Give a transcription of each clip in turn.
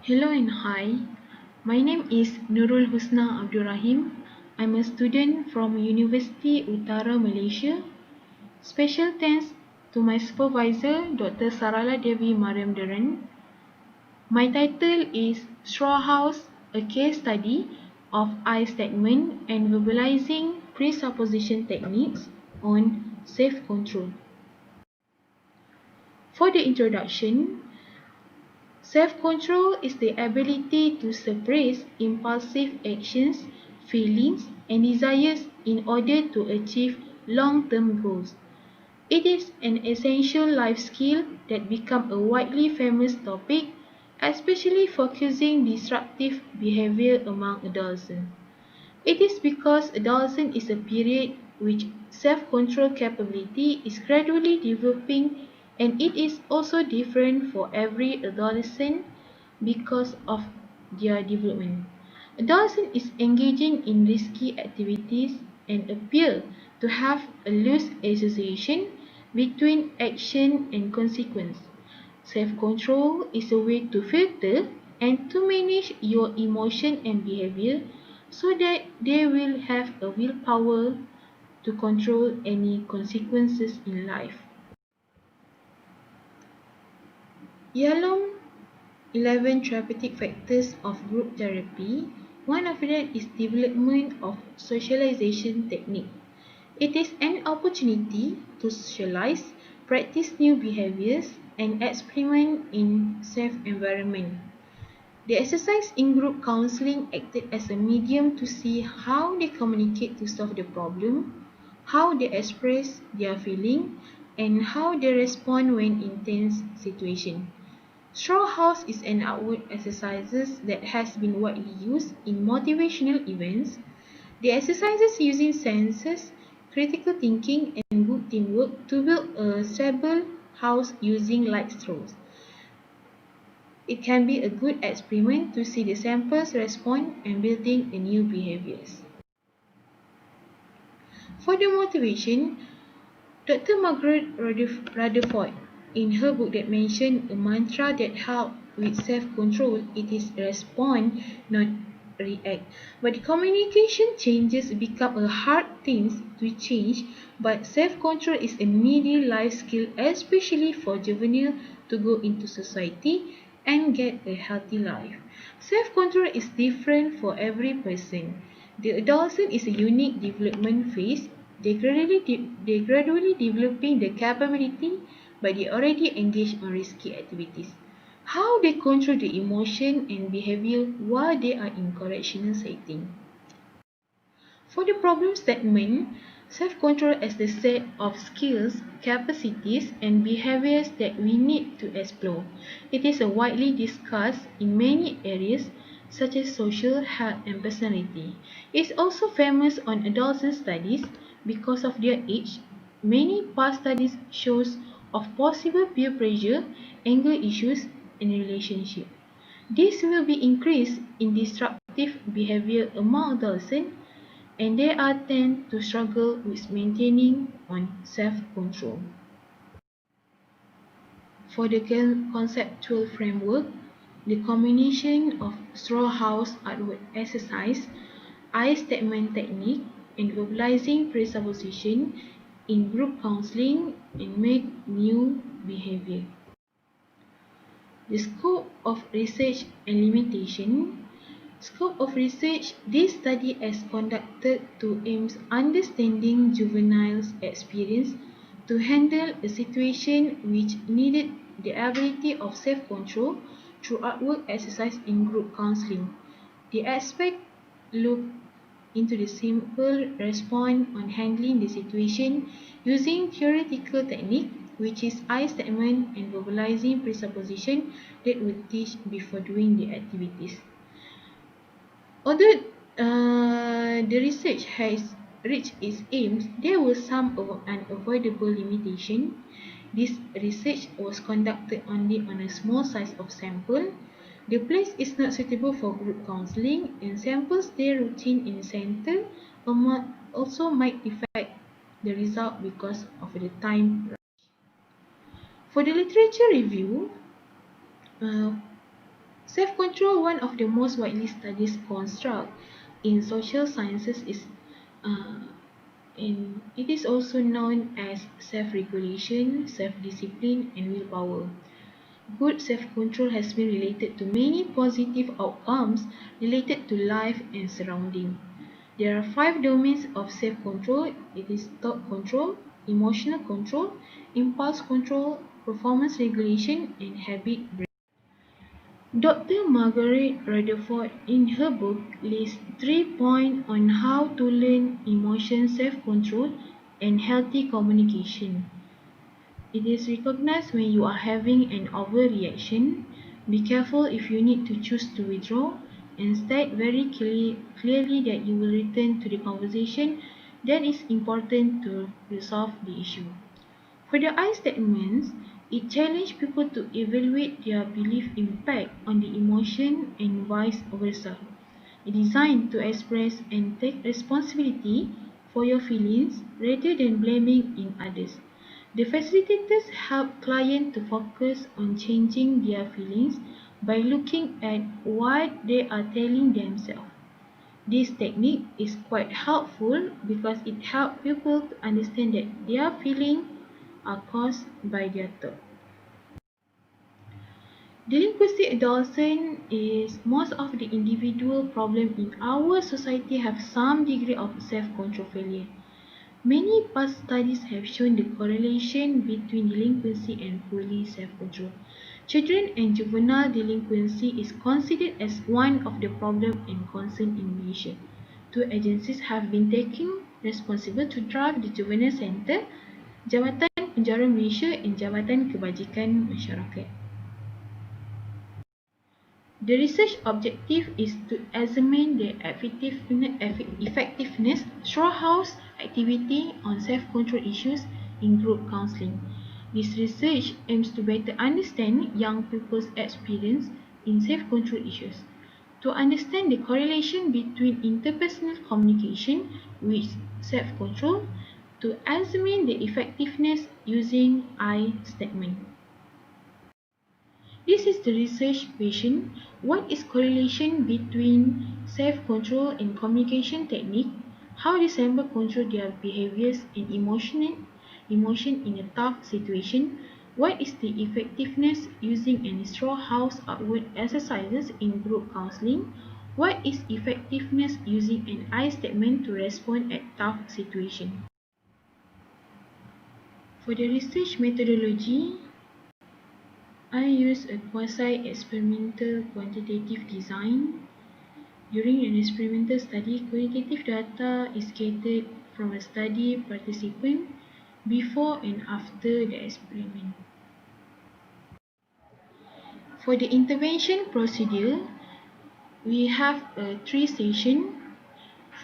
Hello and hi. My name is Nurul Husna Rahim. I'm a student from University Utara Malaysia. Special thanks to my supervisor, Dr. Sarala Devi Mariam. My title is Straw House, a case study of I statement and verbalizing presupposition techniques on self-control. For the introduction, self-control is the ability to suppress impulsive actions, feelings, and desires in order to achieve long-term goals. It is an essential life skill that become a widely famous topic, especially for causing disruptive behavior among adolescents. It is because adolescence is a period which self-control capability is gradually developing, and it is also different for every adolescent because of their development. Adolescent is engaging in risky activities and appear to have a loose association between action and consequence. Self-control is a way to filter and to manage your emotion and behavior so that they will have a willpower to control any consequences in life. Yalom 11 therapeutic factors of group therapy. One of them is development of socialization technique. It is an opportunity to socialize, practice new behaviors, and experiment in safe environment. The exercise in group counseling acted as a medium to see how they communicate to solve the problem, how they express their feeling, and how they respond when in tense situation. Straw house is an outward exercise that has been widely used in motivational events. The exercises using senses, critical thinking, and good teamwork to build a stable house using light straws. It can be a good experiment to see the samples respond and building a new behaviors. For the motivation, Dr. Margaret Rutherford, in her book that mentioned a mantra that helps with self-control, it is respond, not react. But the communication changes become a hard thing to change, but self-control is a needy life skill, especially for juvenile to go into society and get a healthy life. Self-control is different for every person. The adolescent is a unique development phase. They gradually developing the capability, but they already engage on risky activities. How they control the emotion and behavior while they are in correctional setting. For the problem statement, self-control is the set of skills, capacities, and behaviors that we need to explore. It is widely discussed in many areas such as social, health, and personality. It is also famous on adolescent studies because of their age. Many past studies shows of possible peer pressure, anger issues, in relationship. This will be increased in disruptive behavior among adolescents, and they are tend to struggle with maintaining on self-control. For the conceptual framework, the combination of straw house artwork exercise, I statement technique, and verbalizing presupposition in group counseling and make new behavior. The scope of research and limitation. Scope of research. This study is conducted to aims understanding juveniles' experience to handle a situation which needed the ability of self-control through artwork exercise in group counseling. The aspect look into the simple response on handling the situation using theoretical technique, which is I statement and verbalizing presupposition that we teach before doing the activities. Although the research has reached its aims, there were some unavoidable limitations. This research was conducted only on a small size of sample. The place is not suitable for group counseling, and samples stay routine in center also might affect the result because of the time. For the literature review, uh, Self-control, one of the most widely studied constructs in social sciences, uh, it is also known as self-regulation, self-discipline, and willpower. Good self-control has been related to many positive outcomes related to life and surrounding. There are 5 domains of self-control. It is thought control, emotional control, impulse control, performance regulation, and habit break. Dr. Margaret Rutherford in her book lists 3 points on how to learn emotion self-control and healthy communication. It is recognized when you are having an overreaction. Be careful if you need to choose to withdraw, and state very clearly that you will return to the conversation. That is important to resolve the issue. For the I statements, it challenges people to evaluate their belief impact on the emotion and vice versa. It is designed to express and take responsibility for your feelings rather than blaming in others. The facilitators help clients to focus on changing their feelings by looking at what they are telling themselves. This technique is quite helpful because it helps people to understand that their feelings are caused by their thought. Delinquency adolescence is most of the individual problem in our society have some degree of self-control failure. Many past studies have shown the correlation between delinquency and poorly self-control. Children and juvenile delinquency is considered as one of the problems and concern in Malaysia. 2 agencies have been taking responsible to drive the Juvenile Centre, Jabatan Penjara Malaysia and Jabatan Kebajikan Masyarakat. The research objective is to examine the effectiveness through house activity on self-control issues in group counselling. This research aims to better understand young people's experience in self-control issues, to understand the correlation between interpersonal communication with self-control, to examine the effectiveness using I statement. This is the research question. What is correlation between self-control and communication technique? How does member control their behaviors and emotion in a tough situation? What is the effectiveness using an straw house outward exercises in group counseling? What is effectiveness using an I statement to respond at tough situation? For the research methodology, I use a quasi-experimental quantitative design. During an experimental study, qualitative data is gathered from a study participant before and after the experiment. For the intervention procedure, we have 3 sessions.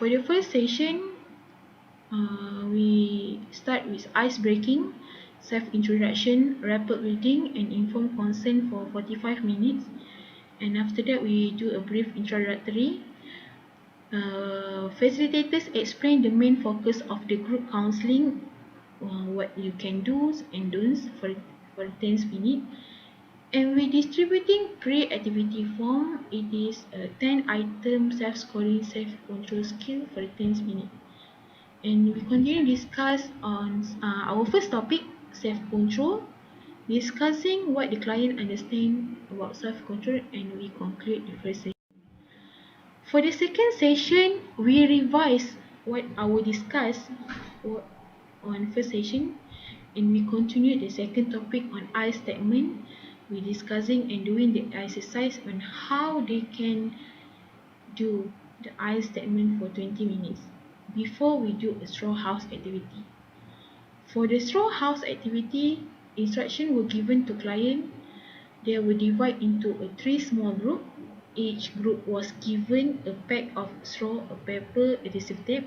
For the first session, we start with ice breaking, self-introduction, rapid reading, and informed consent for 45 minutes. And after that, we do a brief introductory. Facilitators explain the main focus of the group counseling, what you can do and don'ts for 10 minutes. And we distributing pre-activity form. It is a 10-item self-scoring self-control skill for 10 minutes. And we continue to discuss on our first topic, self-control, discussing what the client understands about self-control, and we conclude the first session. For the second session, we revise what our discussed on first session, and we continue the second topic on I statement. We discussing and doing the exercise on how they can do the I statement for 20 minutes before we do a straw house activity. For the straw house activity, instructions were given to client. They were divided into 3 small groups. Each group was given a pack of straw, a paper, adhesive tape,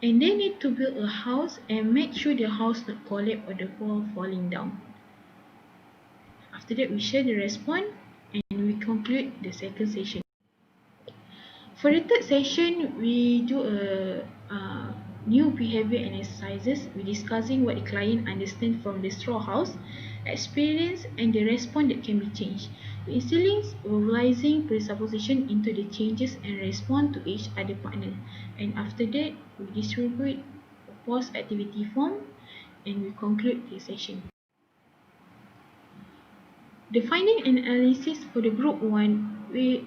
and they need to build a house and make sure the house not collapse or the wall falling down. After that, we share the response and we conclude the second session. For the third session, we do a new behavior and exercises. We're discussing what the client understands from the straw house experience and the response that can be changed. We're instilling verbalizing presupposition into the changes and respond to each other partner. And after that, we distribute a post activity form and we conclude the session. The finding and analysis for the group 1,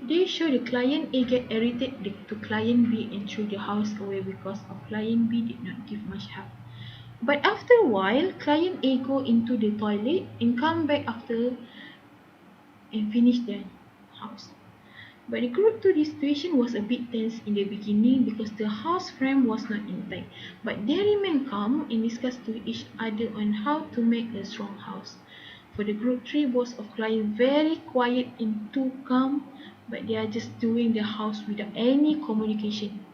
they show the client A get irritated to client B and threw the house away because of client B did not give much help. But after a while, client A go into the toilet and come back after and finish their house. But the group 2, the situation was a bit tense in the beginning because the house frame was not intact. But they remained calm and discussed to each other on how to make a strong house. For the group 3, both of clients very quiet and too calm, but they are just doing the house without any communication.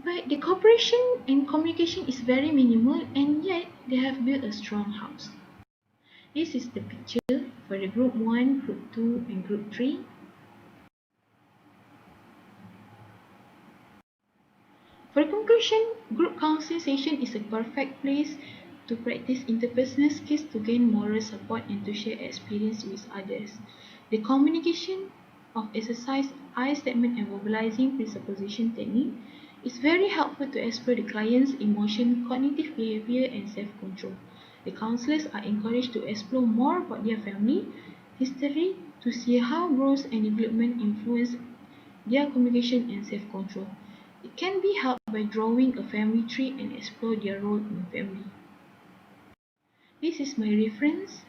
But the cooperation and communication is very minimal, and yet they have built a strong house. This is the picture for the group 1, group 2 and group 3. For conclusion, group counseling session is a perfect place to practice interpersonal skills to gain moral support and to share experience with others. The communication of exercise, I statement and verbalizing presupposition technique is very helpful to explore the client's emotion, cognitive behavior and self-control. The counselors are encouraged to explore more about their family history to see how growth and development influence their communication and self-control. It can be helped by drawing a family tree and explore their role in the family. This is my reference.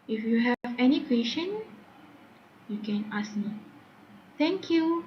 If you have any question, you can ask me. Thank you.